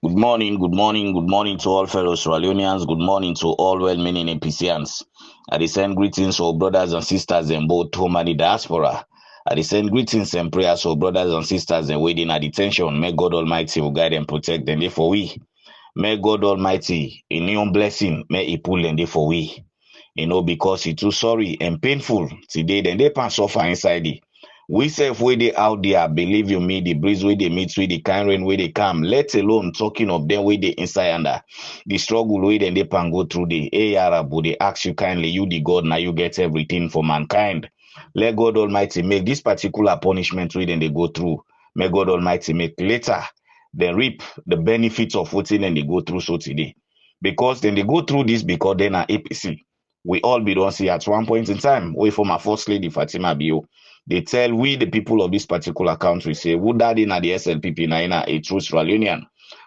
Good morning to all fellow Sierra Leoneans. Good morning to all well-meaning APCians. I send greetings to brothers and sisters in both home and the diaspora. I send greetings and prayers to brothers and sisters in waiting at detention. May God Almighty will guide and protect them. Therefore we. May God Almighty, in your blessing, may He pull them for we. Because He too sorry and painful today, then they pass suffer inside it. We self way they out there, believe you me, the breeze where they meet with the kind rain where they come, let alone talking of them where they inside under the struggle where then they can go through the Arabu, they ask you kindly, you the God, now you get everything for mankind. Let God Almighty make this particular punishment where then they go through. May God Almighty make later they reap the benefits of what then they go through so today. Because then they go through this because then are APC. We all be don't see at one point in time, wait for my first lady Fatima Bio. They tell we the people of this particular country say, would that in the SLPP na a true Sierra Leonean?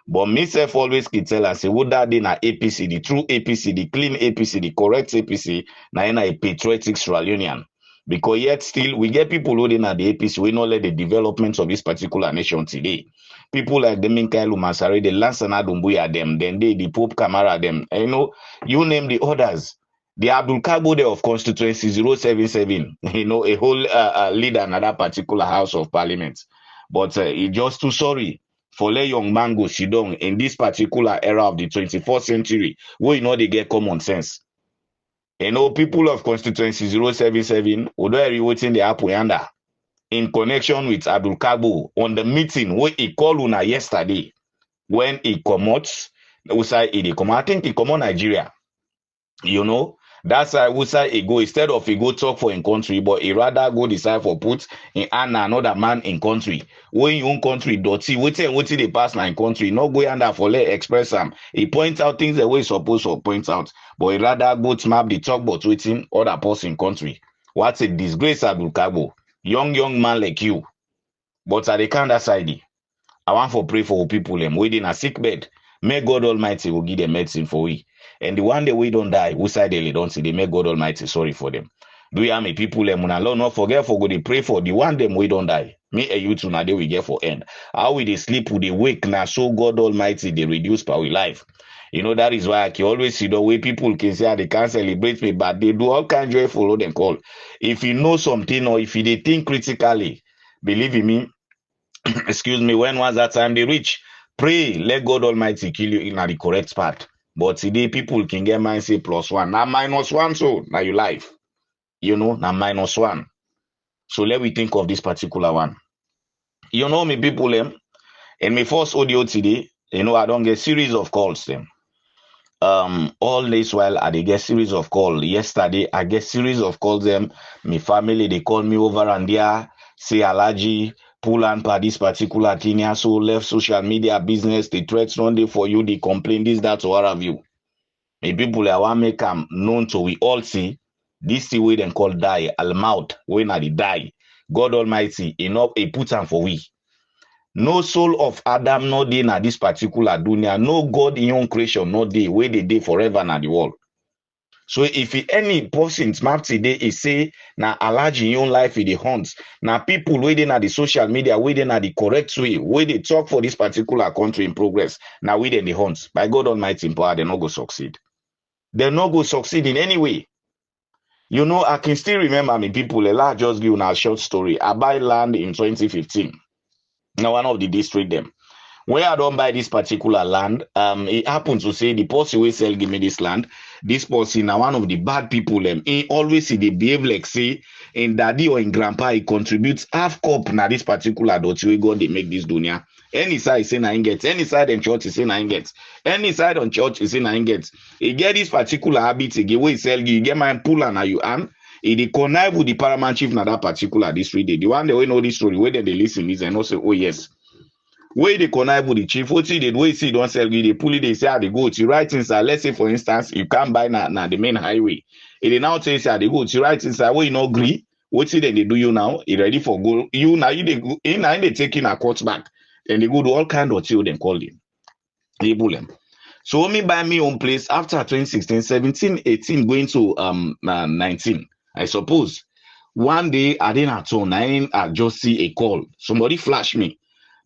But myself always can tell and say, would that in a APC, the true APC, the clean APC, the correct APC, na a patriotic Sierra Leonean. Because yet still we get people who in the APC, we not let the developments of this particular nation today. People like the Minkailu Masare, the Lansana Dumbuya them, then the Pope Kamara them, you name the others. The Abdul Kargbo of constituency 077, a whole leader in that particular House of Parliament. But he just too sorry for let young man go sit down in this particular era of the 21st century, where they get common sense. People of constituency 077, although are waiting the Apuyanda in connection with Abdul Kargbo on the meeting where he called Una yesterday when he comes, I think he come on Nigeria. That's why we say he go instead of he go talk for in country, but he rather go decide for put in another man in country. When your own country dirty, waiting they pass in country, not go under for let express them. He point out things the way he's supposed to point out, but he rather go to map the talk about waiting other person in country. What's a disgrace, Abdul Kargbo? Young man like you. But at the kind side, I want to pray for people them waiting a sick bed. May God Almighty will give them medicine for we. And the one day we don't die, we side they don't see, they make God Almighty sorry for them. Do you have me people them Lord not forget for God they pray for the one them we don't die. Me and you two now they we get for end. How we they sleep, we they wake now, so God Almighty they reduce power life. That is why I can always see the way people can say they can't celebrate me, but they do all kinds of follow them call. If you know something or if they think critically, believe in me, excuse me, when was that time they reach? Pray, let God Almighty kill you in the correct path. But today people can get mine say +1. Now -1, so now you life. Now -1. So let we think of this particular one. Me people them. In my first audio today, I don't get series of calls them. All this while I get series of calls. Yesterday I get series of calls them. My family they call me over and there, say Alhaji pull and per this particular thing here, so left social media business, the threats one day for you, they complain this, that, or what have you. The people I want make them known to we all see this the way they call die al mouth when I die. God Almighty enough a put on for we. No soul of Adam no day na this particular dunya, no God in your creation no day where they day forever na the world. So if any person smart today is say na Alhaji in your life in the hunts, na people waiting at the social media, waiting at the correct way, where they talk for this particular country in progress, now within the hunts. By God Almighty in power, they not go succeed. They not go succeed in any way. I can still remember me people, a lot just give a short story. I buy land in 2015. Now one of the district them. Where I don't buy this particular land, it happens to say the person will sell give me this land. This person now one of the bad people them. He always see they behave like say in daddy or in grandpa he contributes half cup na this particular dot we go they make this dunya. Any side say na gets, any side in church is say na gets, any side on church is say na gets. He get this particular habit again where he sell you get my pull and you and he connive with the paramount chief na that particular district. The one that we know this story where they listen is and also oh yes. Where they connive with the chief, what he did, where see don't sell you, they pull it, they say they go to right inside. Let's say for instance, you can't buy na the main highway. It now say they go to right inside where you not agree. What see then they do you now? You ready for goal? You now they go in now they taking a court back. And they go to all kind of children call them. They pull them. So me buy me own place after 2016, 17, 18, going to 19. I suppose. One day I didn't at home, I just see a call. Somebody flash me.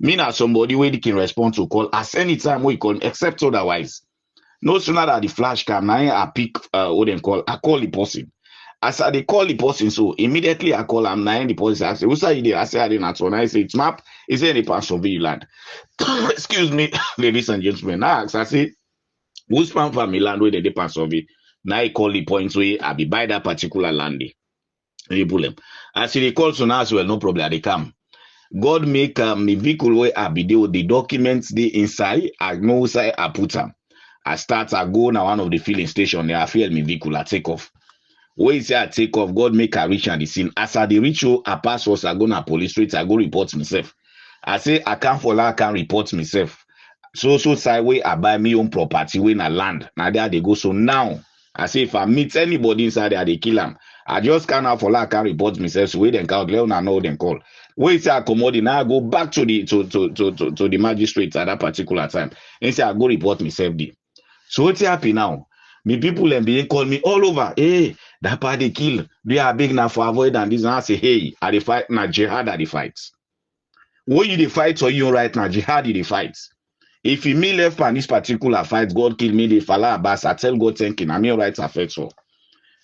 Me na somebody where they can respond to call as anytime we call, except otherwise. No sooner that the flash cam, now I pick what they call, I call the person. As I they call the person, so immediately I call am na the person. I say, who's that you? I say I didn't at all. I say it's map. Is there any part of the land? Excuse me, ladies and gentlemen. Now I say, who's from family land where they pass of it? Now I call the point where I be buy that particular land. They pull them. As they call so now as well, no problem. They come. God make me vehicle where I be there, the documents they inside. I know say I put them. I start. I go now one of the filling station. There I feel me vehicle. I take off. When you say I take off, God make a reach at the scene. As I the reach, I pass us, I go na police street, I go report myself. I say I can't follow, I can't report myself. So side way I buy me own property when I land. Now there they go. So now I say if I meet anybody inside there, they kill them. I just can't follow, I can't report myself. So we then call Leon, I know them call. When you say I commodity, now I go back to the magistrate at that particular time. And say I go report myself there. So what's happy now? Me people and being call me all over. Hey, that part they kill. They are big now for avoid and this. And I say, hey, are they fight now? Jihad are the fights. What you the fight or you right now? Jihad are the fights. If you me left on this particular fight, God kill me, the Fala Abbas, I tell God thanking, I'm your rights affect so.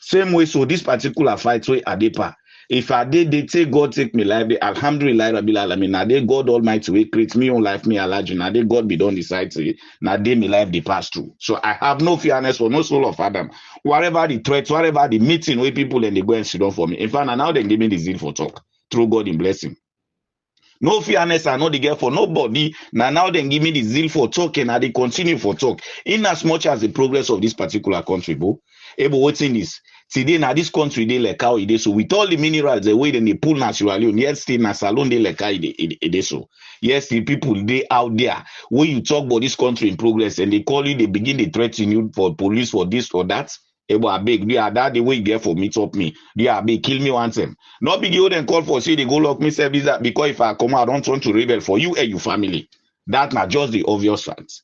Same way, so this particular fight, so Adepa. If I did, they take God take me life, they Alhamdulillah, Rabbil Alamin, now they God Almighty will create me on life, me Alhaji, now they God be done decide to, now they me life they pass through. So I have no fearness for no soul of Adam. Whatever the threats, whatever the meeting with people and they go and sit down for me. In fact, now they give me the zeal for talk through God in blessing. No fearness, I know the girl for nobody. Now they give me the zeal for talking and they continue for talk. In as much as the progress of this particular country, bro. Able waiting is today now this country they like how it is. So with all the minerals the way then they pull naturally, yes, still na salon they like how it is. So yes, the people they out there when you talk about this country in progress and they call you, they begin to threaten you for police for this or that. Able I beg, they are that the way you get for me, top me. They are big, kill me once them. Not big you then call for say they go lock me service that because if I come out, I don't want to rebel for you and your family. That's not just the obvious facts.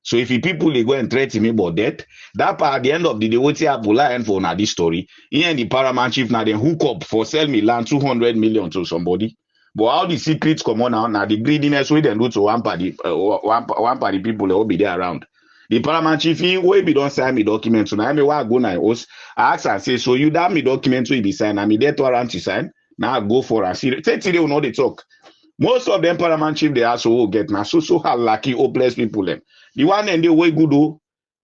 So if you people they go and threaten me about that, that part at the end of the day, what you have to lie for now this story. He and the paramount chief now then hook up for sell me land 200 million to somebody. But how the secrets come on now the greediness we then do to one party people that will be there around. The paramount chief he will be don't sign me document. So now me why go now host. I ask and say, so you that me document will be signed. I me there to warrant to sign. Now I go for a see. Today will know they talk. Most of them paramount chief they also get now so lucky hopeless people them. The one and they way good though,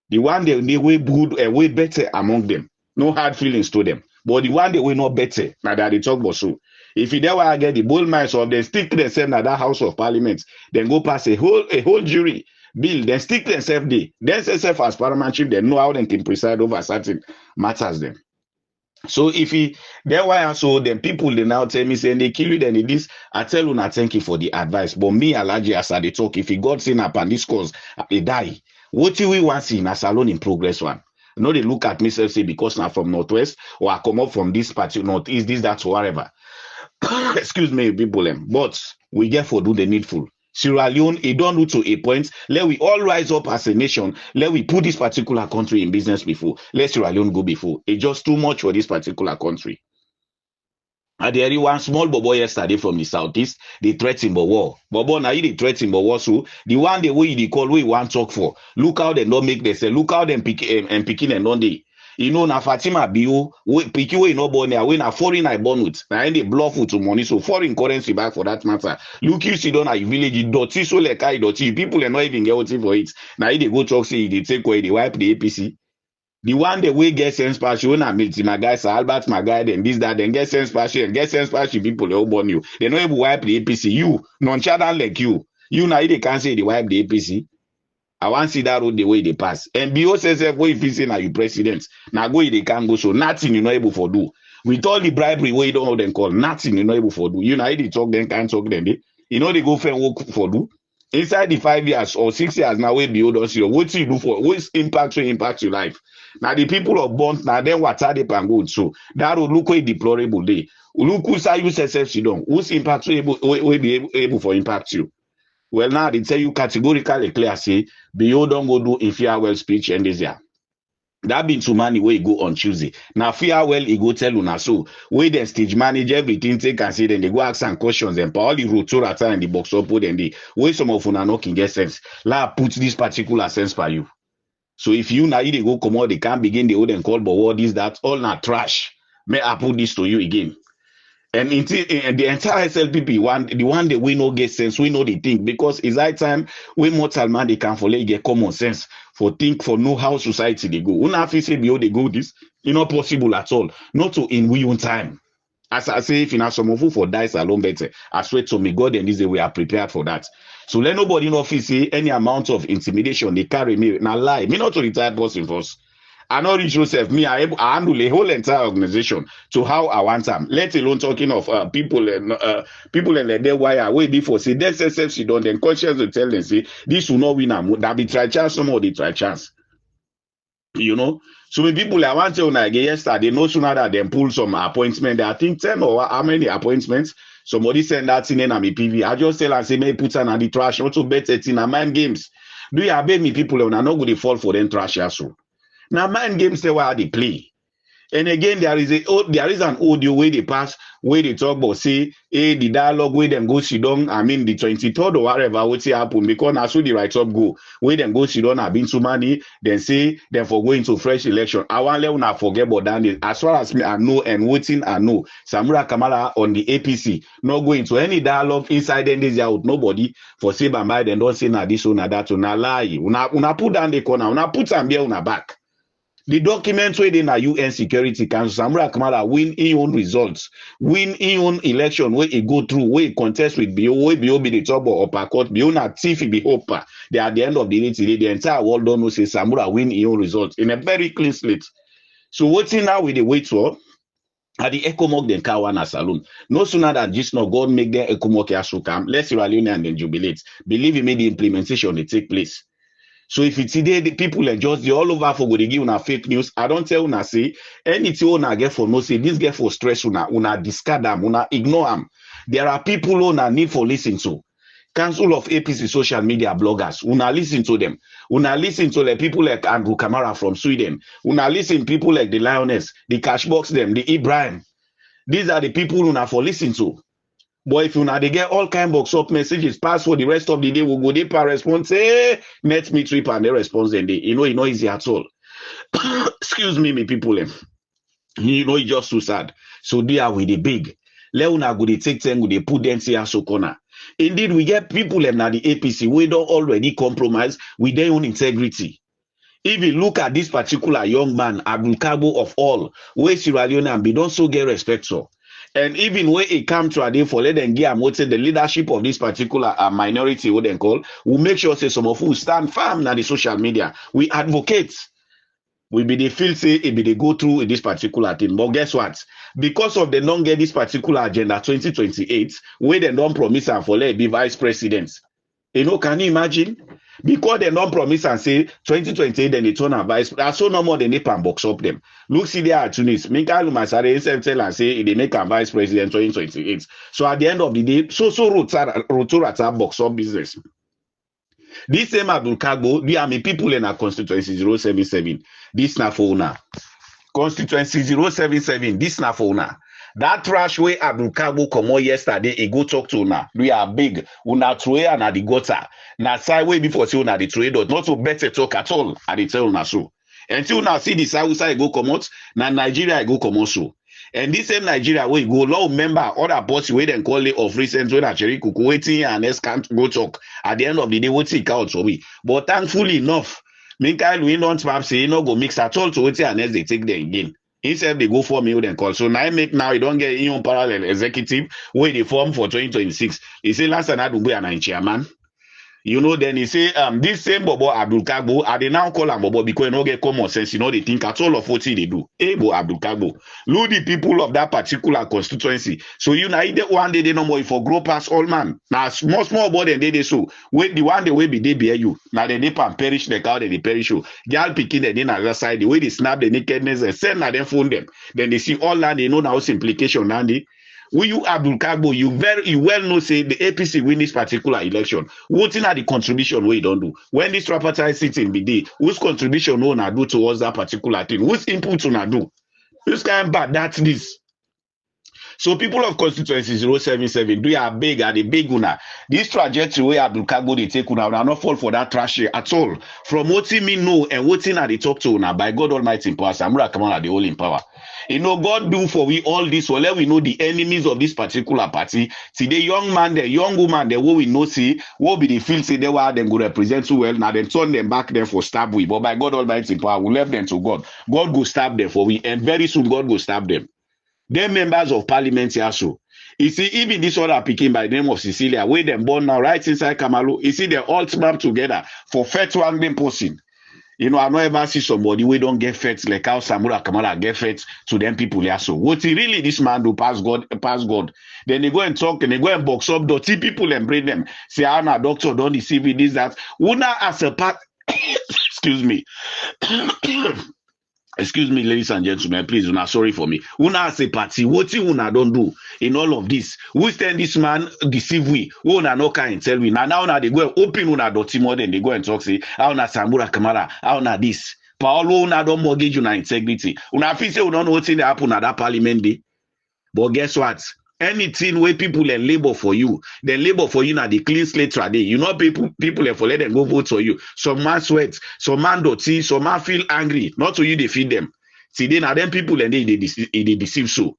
the one they way good and way better among them. No hard feelings to them. But the one they way not better, now that they talk about so. If you there I get the bold minds of them stick to themselves at that House of Parliament, then go pass a whole jury bill, then stick themselves there. Then themselves as paramount chief, they know how they can preside over certain matters them. So if he there why so then people they now tell me saying they kill you then it is I tell you not thank you for the advice. But me Alhaji as I they talk, if he got seen up and this cause they die. What do we want see in a salon in progress one? No, they look at me say because now from Northwest or I come up from this party, Northeast, this, that, whatever. Excuse me, people, but we get for do the needful. Sierra Leone, it don't do to a point. Let we all rise up as a nation. Let we put this particular country in business before. Let Sierra Leone go before. It's just too much for this particular country. And there is one small bobo yesterday from the southeast. They threaten the war. Bobo now they threaten the war. So the one the way they call we want talk for. Look how they don't make they say. Look how them picking and don't they. You know, na Fatima Bio, picky way no born there, when a foreign I born with, na they bluff with money, so foreign currency back for that matter. Look, you see, don't a village, dirty, so like I dirty, people are not even getting for it. Now they go talk, say they take away, they wipe the APC. The one the way get sense passion, when I meet my guys, Albert, my guy, then this, that, then get sense passion, people, they all born you. They not able to wipe the APC. You, nonchalant like you now they can't say they wipe the APC. I want to see that road the way they pass. And BO says, what if he's saying, are you president? Now go, they can't go, so nothing you're not able to do. With all the bribery, way you don't know them call, nothing you're not able to do. You know, they talk, then can't talk, then they, you know, they go fair work for do. Inside the 5 years or 6 years now, where BO don't see you, what you do for, what impact your life? Now, the people of Bond, now then what are they can go so that will look a deplorable day. Look who's you yourself, you don't, whose impact will be able to impact you. Well, now they tell you categorically clear, say, BO don't go do a farewell speech and this year. That been to money where he go on Tuesday. Now farewell, he go tell una so. Where the stage manage everything, take and say, then they go ask some questions and all the rotorata and the box up, then the way some of una no can get sense. La put this particular sense for you. So if you now they go come out, they can't begin the old and call, but what is that? All not trash. May I put this to you again? And in the entire SLPP, the one that we know get sense, we know the thing, because it's high time we mortal man they can for get common sense for think for know how society they go. Una have to say behold they go this, it's not possible at all. Not to in we own time. As I say, if you have some of you for dice alone better, I swear to me, God and this day we are prepared for that. So let nobody in office say any amount of intimidation they carry me. Now lie, me not to retired person first. I not reach yourself. Me, I handle the whole entire organization to how I want them. Let alone talking of people and their wire way before say that's self she done. Then conscience will tell them say this will not win. That be try chance. Some of the try chance. You know. So many people I want to again yesterday. No sooner that they pull some appointment. I think 10 or how many appointments. Somebody send that in and me PV. I just tell and say me put on the trash. Not to bet it in a mind games. Do you obey me people? And I'm not going to fall for them trash also. Now, mind games say where they play. And again, there is an audio where they pass, where they talk about, say, hey, the dialogue where them go sit down, I mean, the 23rd or whatever, what happen, because now so the right up go, where them go sit down, have been too many, then say, then for going to fresh election. I want to not forget about that. As far as me, I know, and waiting, I know, Samura Kamala on the APC, not going to any dialogue inside and this out, nobody, for say, by then don't say, na this, na that, na lie. Una put down the corner, una put some beer on a back. The document where in a UN Security Council, Samura Kamala win his own results, win his own election, where he go through, where he contest with BO, where BO be the top of upper court, BO na thief, be hopper. They at the end of the day today, the entire world don't know say Samura win his own results in a very clean slate. So what's now with the wait for? At the ECOWAS then Kawana Saloon. No sooner than just now God make their ECOWAS also come, let's Sierra Leone and then jubilate. Believe me, the implementation they take place. So if it's today, the people are just all over for go they give una fake news. I don't tell una say anything una get for no say this get for stress una discard them, una ignore them. There are people una need for listen to. Council of APC social media bloggers, una listen to them. Una listen to the people like Andrew Kamara from Sweden. Una listen to people like the Lioness, the Cashbox them, the Ibrahim. These are the people una for listen to. But if you now they get all kind of box up messages, pass for the rest of the day, we'll go there per response, say, net me trip and they response then they, it's not easy at all. Excuse me, people. You know, it's just too sad. So they are with the big. Leona go they take them, go they put them here so corner. Indeed, we get people in the APC, we don't already compromise with their own integrity. If you look at this particular young man, Abdul Kargbo of all, where Sierra Leone and be don't so get respect so. And even when it comes to a day for let them get the leadership of this particular minority, what they call, we make sure say some of who stand firm on the social media. We advocate. We be the feel say it be they go through in this particular thing. But guess what? Because of the non get this particular agenda 2028, where they don't promise and for let be vice president. You know, can you imagine? Because they don't promise and say 2028, then they turn a vice. That's so no more than they can box up them. Look, see there at Tunis. Michael Masare himself tell and say they make a vice president 2028. So at the end of the day, so rotorata box up business. This same Abdul Kargbo, there are people in our constituency 077. This na for una. Constituency 077. This na for una. That trash way Abdul Kargbo come on yesterday, he go talk to una. We are big. Una throw and at the gutter. Na side way before see una the trade, not to better talk at all. And they tell una so. Until now see the side go come out, na Nigeria go come also. And this same Nigeria where you go, law member, other boss wait and call it of recent when actually waiting and else can't go talk. At the end of the day, what's it out for me? But thankfully enough, Michael we don't perhaps say no go mix at all to wait and else they take them again. Instead they go for me then call. So now you don't get in parallel executive where they form for 2026. He say last night will be an chairman. You know, then he say, this same Bobo Abdul Kargbo, I they now call him Bobo because you don't get common sense, you know, they think at all of what they do. Bo Abdul Kargbo. Look the people of that particular constituency. So you know, either one day they no more for grow past all man. Now small boy than they so. Wait, the one day will be they bear you. Now they can perish the cow, they perish you. Girl picking the then other side, the way they snap the nakedness and send na them phone them. Then they see all that they know now implication Nandy. Will you Abdul Kargbo, you well know say the APC win this particular election. What in are the contribution we don't do? When this tripartite sitting be there, whose contribution we na do towards that particular thing? Whose input we na do? This kind of bad that's this. So people of constituency 077, do you beg at the big una? This trajectory where Abdul Kargbo they take una not fall for that trash at all. From what me know and what in they talk to una by God Almighty in power, Samura Kamala the all in power. You know, God do for we all this, so let we know the enemies of this particular party. See the young man, the young woman, the what we know see, what be the field say they were them go represent too well. Now then turn them back there for stab we. But by God Almighty in power, we left them to God. God go stab them for we, and very soon God go stab them. They're members of parliament here, so. You see, even this other picking by the name of Cecilia, where them born now, right inside Kamalu, you see, they're all smart together for fair to angling posting. You know, I don't ever see somebody we don't get fed like how Samura Kamala get fed to them people here. So, what he really this man do pass God. Then they go and talk and they go and box up dirty people and bring them. Say, I'm a doctor, don't deceive me, this, that. Una as a part, excuse me. Excuse me, ladies and gentlemen, please, una sorry for me. Una as a party, what you una don't do in all of this? Who stand this man deceive we? Who una no can tell we? Now una they go and open una dirty more than they go and talk say, how una Samura Kamara, how una this? Paolo una don't mortgage una integrity. Una feel say we don't know what's in the happen at that parliament day. But guess what? Anything where people and labor for you, they labor for you now the clean slate today. You know people for let them go vote for you. Some man sweat, some man dirty, some man feel angry. Not to you they feed them. See then are them people and they deceive so.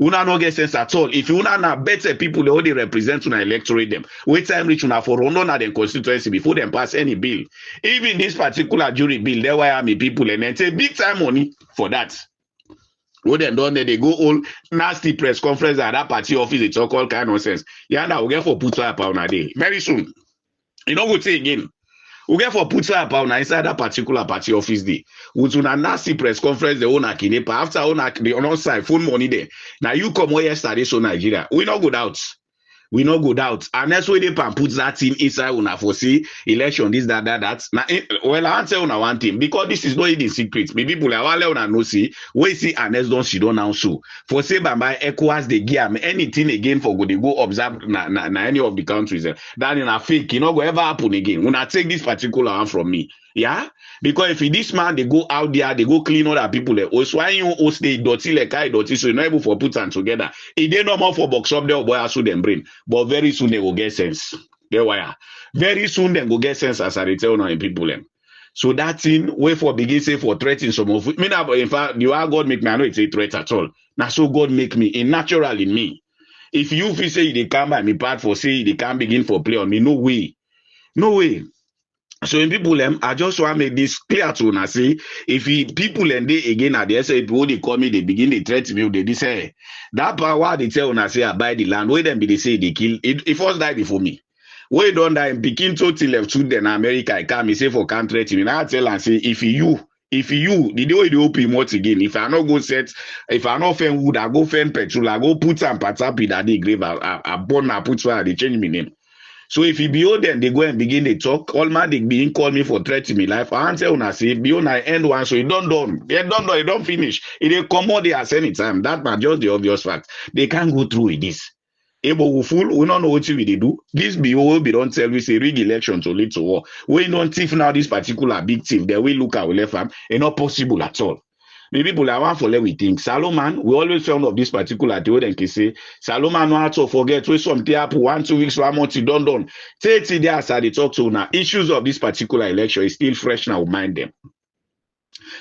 Una no get sense at all. If you una na better people they only represent una electorate them. Wait time reach una for run on them constituency before them pass any bill. Even this particular jury bill, there why me people and then take big time money for that. When they done they go all nasty press conference at that party office, they talk all kind of nonsense. Yeah, now we get for put up on a day. Very soon. You know what say again? We get for put up on inside that particular party office day. With una nasty press conference, the owner kinepa. After owner the on side phone money there. Now you come here yesterday so Nigeria. We not good out. We no go doubt. And that's why they can put that thing inside una for see election, this, that. Now, well, I answer una one thing because this is not even secret. Maybe people are all una no see. We see Anes don't she don't now so. For say by ECOWAS they give anything again for go they go observe na any of the countries. That in a fake, you know, go ever happen again. When I take this particular one from me, yeah. Because if this man they go out there, they go clean other people. Also, why you host the dirty like I dirty, so you're not able for put them together. It they no more for box up there, boy, I show them brain. But very soon they will get sense. There why. Very soon they will get sense as I tell now in people them. So that thing, wait for begin say for threatening some of me now. In fact, you are God make me. I know it's a threat at all. Now so God make me a natural in me. If you feel say they come by me part for say they can't begin for play on me, no way, no way. So in people I just want to make this clear to una say if people and they again at the say people they call me they begin they threat me they say that power they tell una say I buy the land where them be they say they kill it first die before me. Where don't die begin to till left to then America I come me say for can't threat me. Now I tell and say if you the way they open once again, if I not go set, if I not find wood, I go find petrol, I go put some parts up in that grave, I burn, I put where they change my name. So if you behold them, they go and begin to talk. All man they begin call me for threatening me life. I answer when I say beyond I end one, so it don't finish. It they come out there at any time. That man just the obvious fact. They can't go through with this. Able we fool, we don't know what we do. This will be don't tell we say rig election to lead to war. We don't thief now this particular big thief. They will look at we left hand. It's not possible at all. The people I want for let we think. Salomon, we always found of this particular theory and can say Salomon no have to forget we something happen 1-2 weeks, 1 month, you don't. 30 days as they talk to now. Issues of this particular election is still fresh now, mind them.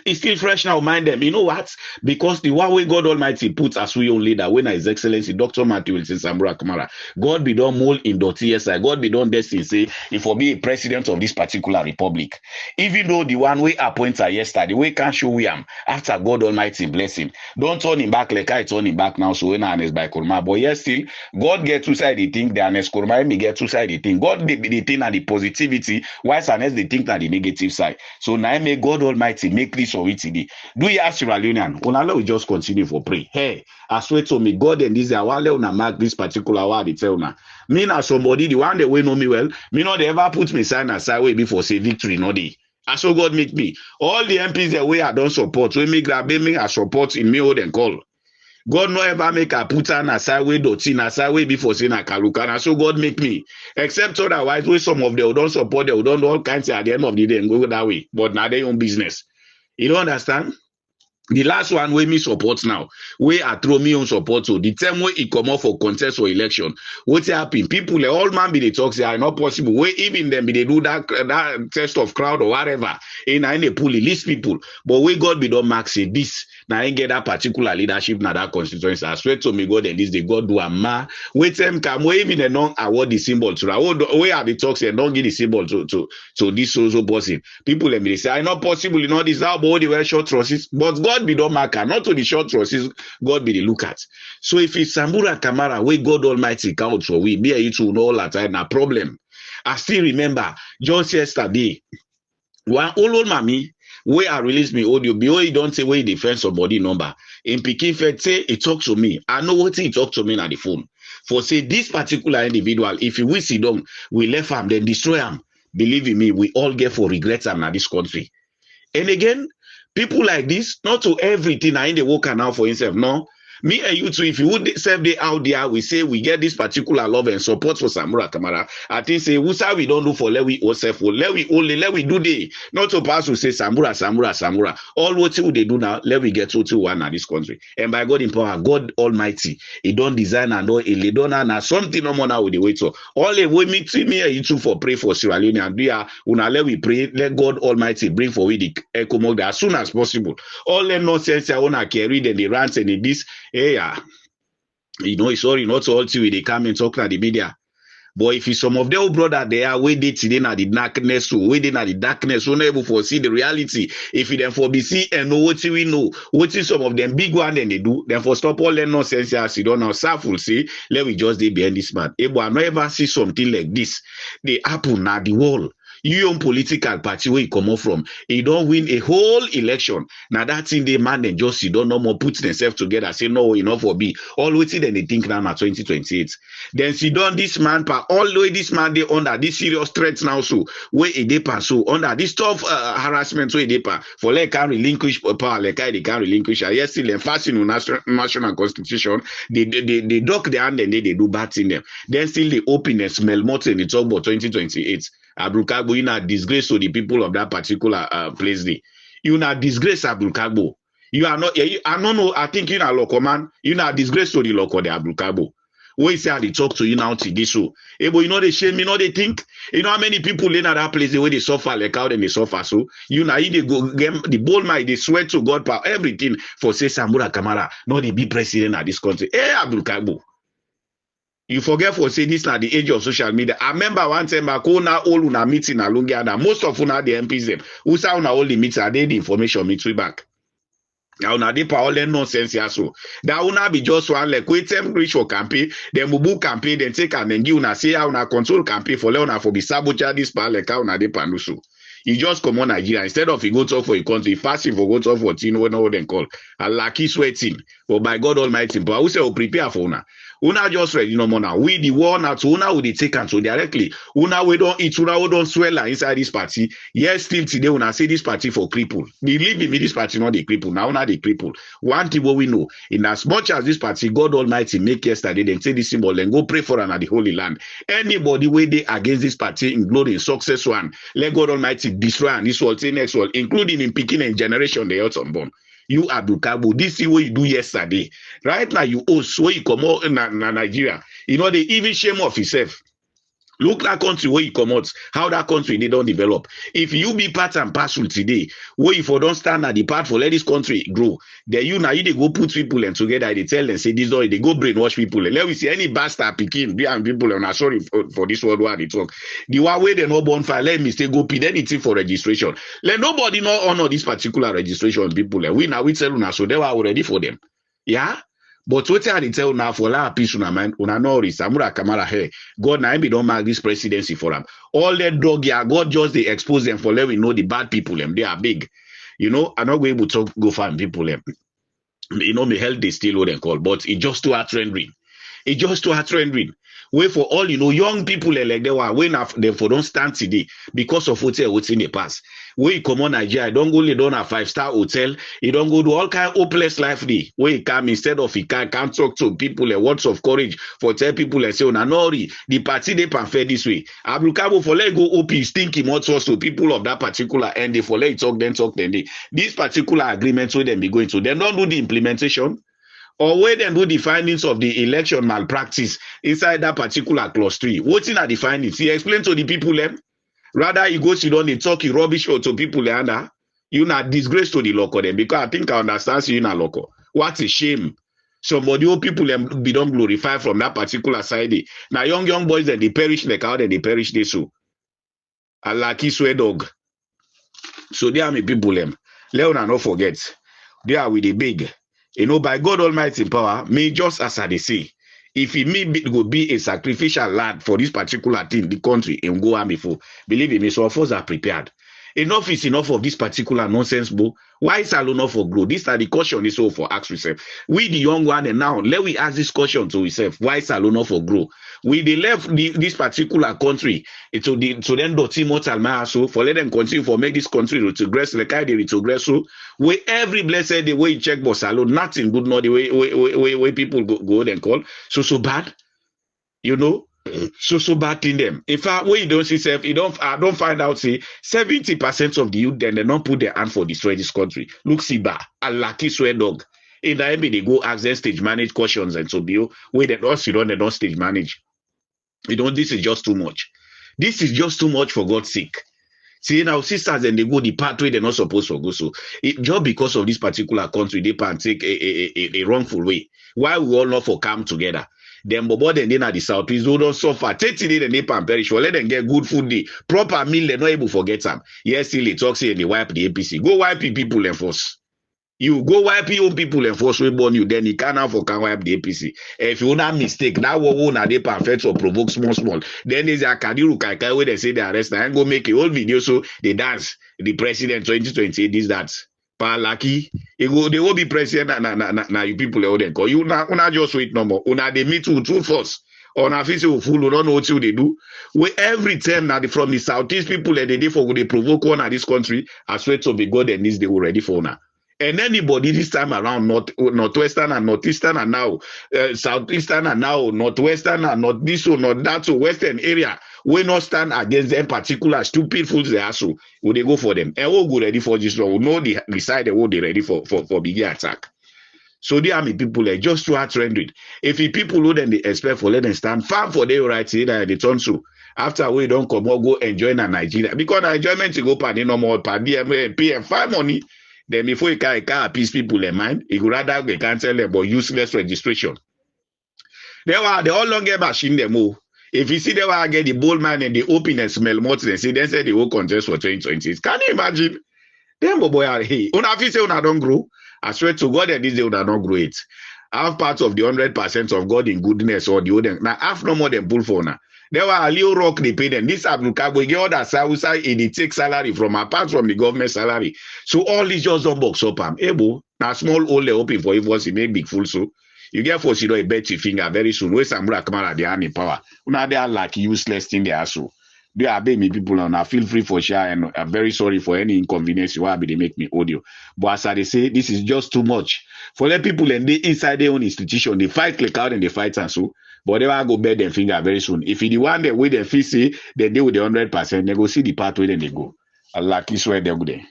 It's still fresh now, mind them. You know what? Because the one way God Almighty puts as we own leader, when His Excellency Dr. Matthew Wilson Samura Kamara, God be done mold in .TSI, God be done destiny, say, if for be a president of this particular republic. Even though the one way appointed yesterday, we can't show him after God Almighty blessing. Don't turn him back like I turn him back now, so when I by Kurma. But yes, still, God get two sides the thing, the honest Kurma, me get two sides the thing. God the thing and the positivity, whilst honest the thing and the negative side. So now may God Almighty make this or it today. Do you ask Sierra Leonean? Onala will just continue for pray. Hey, I swear to me, God and this I will mark this particular word they tell now. Me now somebody, the one that way know me well, me not they ever put me sign aside way before say victory, no day. And so God make me. All the MPs that way I don't support, when me grab me, I support in me hold and call. God no ever make a put on a sideway dotty na sideway before saying a karukana. So God make me. Except otherwise, where some of them don't support, they don't do all kinds at the end of the day and go that way. But now they own business. You don't understand? The last one wey me support now, wey I throw me on support to the time wey e comot for contest for election, wetin happen? People, all man be dey talk say, not possible. Wey even them be dey do that test of crowd or whatever, and na dey pull list people. But wey God be don mark say this, na him get that particular leadership na that constituency. I swear to me God, and this day God do am ma. Wey them come, wey even dem don award the symbol to that. Wey I dey talk say don give the symbol to this so person. People dem dey say, not possible. You know this how but they wear short trousers, but God be don't mark, not to the short trousers, God be the look at. So if it's Sambura Kamara, where God Almighty count for we, me and you two know all that time, no problem. I still remember just yesterday, one old mommy, where I released me audio, before he don't say where he defends somebody number. In Pikin Fed say he talk to me. I know what he talk to me on the phone. For say this particular individual, if he will sit down, we left him, then destroy him. Believe in me, we all get for regrets in this country. And again, people like this, not to everything I in the work now for himself. No. Me and you too, if you would serve the out there, we say we get this particular love and support for Sambura Kamara. I think say we don't do for let we ourselves for let we do the not to pass to say Sambura. All what they do now, let we get to one in this country. And by God in power, God Almighty, He don't design and don't he don't and something no more now with the way so. All the way me and you too for pray for Sierra Leone and we are una let we pray, let God Almighty bring for we the ECOWAS as soon as possible. All the nonsense I wanna carry then the rants and the this. Hey, you know, it's sorry, not all till they come and talk to the media. But if it's some of them brother they are waiting today na the darkness, so waiting at the darkness, so never foresee the reality. If you then for be see and know what we know, what is some of them big one then they do, then for stop all that nonsense as you don't know, self will say, let we just be behind this man. But I never see something like this. They happen na the wall. You own political party where you come up from, you don't win a whole election. Now that thing they man and just you don't no more put themselves together, say no, enough for be. All wait then they think now 2028. Then see done this man all the way this man they under this serious threats now so where a depa so under this tough harassment where depa for like can relinquish power like they can relinquish. Yes, still enforcing on national constitution. They duck their hand and they do bad in them. Then still they open and smell more and they talk about 2028. Abdul Kargbo, you not disgrace to the people of that particular place there. You not disgrace Abdul Kargbo. You are not, I don't know, I think you not local man. You not disgrace to the local, the Abdul Kargbo. When you say how they talk to you now to this show. Hey, but you know they shame, you know they think. You know how many people in that place, the way they suffer like how they suffer. So, you know, they go get the bold mind, they swear to God power, everything for say Sambura Kamara, not they be president of this country. Hey, Abdul Kargbo. You forget for say this now the age of social media. I remember one time back, now all una meeting along here. Most of una the MPs them. Who say una all the meeting, are they the information me to back. Now una dey all that nonsense here so. That una be just one like wait them reach for campaign, then mubu campaign, then take and then give una say how una control campaign for let una for be sabotage this part like how una dey panusu. You just come on Nigeria instead of you go talk for a country, fasting for go talk for thing when all them call a lucky sweating. But by God Almighty, but I will say we prepare for una. Una just ready no more now. We the war now to una we dey take and so directly. Una we don't eat, una we don't swell inside this party. Yes, still today una say this party for cripple. Believe me, this party not the cripple. Now una the cripple. One thing what we know, in as much as this party, God Almighty make yesterday, then say this symbol and go pray for an at the Holy Land. Anybody way they against this party, including success one, let God Almighty destroy and this world, say next world, including in picking and generation they also unborn. You Abdul Kargbo, this is what you do yesterday. Right now, you also you come out in Nigeria. You know, they even shame of yourself. Look that country where you come out, how that country they don't develop. If you be part and parcel today, where if you don't stand at the part for let this country grow, then you now you they go put people and together, they tell them say this or they go brainwash people. Let me see any bastard picking behind people and I'm sorry for this word where they talk. The one way they no bonfire, let me say go pay anything for registration. Let nobody know honor this particular registration people. And we now we tell una so they were already for them. Yeah. But what I tell now for la peace una mind, una know Sambura Kamara here. God now be don't mark this presidency for them. All that dog yeah, God just they expose them for let we know the bad people them. They are big. You know, I'm not going to talk go find people them. You know, me health they still what they call, but it just too hard trending. It just too hard trending. Wait for all you know, young people like they were when they for don't stand today because of hotel what's in the past. Where you come on Nigeria, don't go lay down a 5-star hotel, you don't go do all kind of hopeless life day. Where you come instead of you can't talk to people and words of courage for tell people and say, oh, Nori, the party they can fare this way. Abdul Kargbo for let go OP stinky much to people of that particular end they for let talk then they. This particular agreement where they be going to, they don't do the implementation. Or where they do the findings of the election malpractice inside that particular clause 3. What's in the findings? He explained to the people them. Rather, he goes, you don't talk rubbish to people and you not disgrace to the local them because I think I understand you not local. What a shame. Somebody old people them be don't glorify from that particular side. Now young boys that they perish like how they perish they so. A lucky swear dog. So they are my people them. Let us not forget. They are with the big. You know, by God Almighty power, may just as I say, if it may be a sacrificial land for this particular thing, the country, and go on before, believe me, so of us are prepared. Enough is enough of this particular nonsense, bro. Why is alone for grow? This are the caution is all for ask yourself. We the young one and now let we ask this question to ourselves. Why is alone for grow? We they left this particular country to then dirty mortal so for let them continue for make this country retrogress like I they retrogress so where every blessed the way you check boss alone nothing good not the way people go and call so bad, you know. So bad in them. In fact, when you don't see self, I don't find out, say 70% of the youth then they don't put their hand for destroy this country. Look, Siba, a lucky swear dog. In the end, they go ask them stage manage cautions and so be where they don't stage manage. This is just too much. This is just too much for God's sake. See now, sisters and they go the pathway they're not supposed to go. So just because of this particular country, they can take a wrongful way. Why we all not for come together? Them bobo then at the south, please don't suffer. 30 days and they can perish. Well, let them get good food day. Proper meal, they're not able to forget them. Yes, still they talk say and they wipe the APC. Go wipe the people and force. You go wipe your own people and force we born you, then you can't wipe the APC. If you not mistake, that one they perfect or provoke small. Then there's a Kadiru Kaikai where they say they arrest and go make a whole video so they dance the president 2028 this that. Lucky, they will be president na you people all them call you una just wait no more. Una they meet with two force. On a face of fool, don't know what they do. We every time now from the southeast people and they for they provoke one at this country, I swear to be God and this they were ready for now. And anybody this time around, northwestern and northeastern and now southeastern and now northwestern and not this or not that so western area, we not stand against them particular stupid fools they are so will they go for them. And we'll go ready for this one. We'll know the side they will be ready for bigger attack. So they are me people like just to trend it. If the people who then they expect for let them stand farm for their rights in they turn so. After we don't come or go enjoy in Nigeria because enjoyment to go party no more party pay and find money. Then before you can appease people in mind, you would rather they cancel them about useless registration. They all long get machine them all. If you see they will get the bold man and the open and smell more they say they will contest for 2020. Can you imagine? Them boy are hey, una fi say una don't grow. I swear to God that this day una don't grow it. Half part of the 100% of God in goodness or the other. Now half no more than pull for now. There were a little rock they pay them. This Abdul Kargbo get all that Southside they take salary from apart from the government salary. So all these just don't box up. Able now small hole they open for if he make big fool so. You get force you know a bet your finger very soon. Where Samura Kamara they are in power. Una they are like useless thing they are so. They are me people on now. Feel free for share and I'm very sorry for any inconvenience you have they make me audio. But as I say, this is just too much. For let people and they inside their own institution, they fight click out and they fight and so. But they will go bet their finger very soon. If you the one that with their fee say they deal with the 100%, they go see the pathway then they go. Allah, kiss where they go there.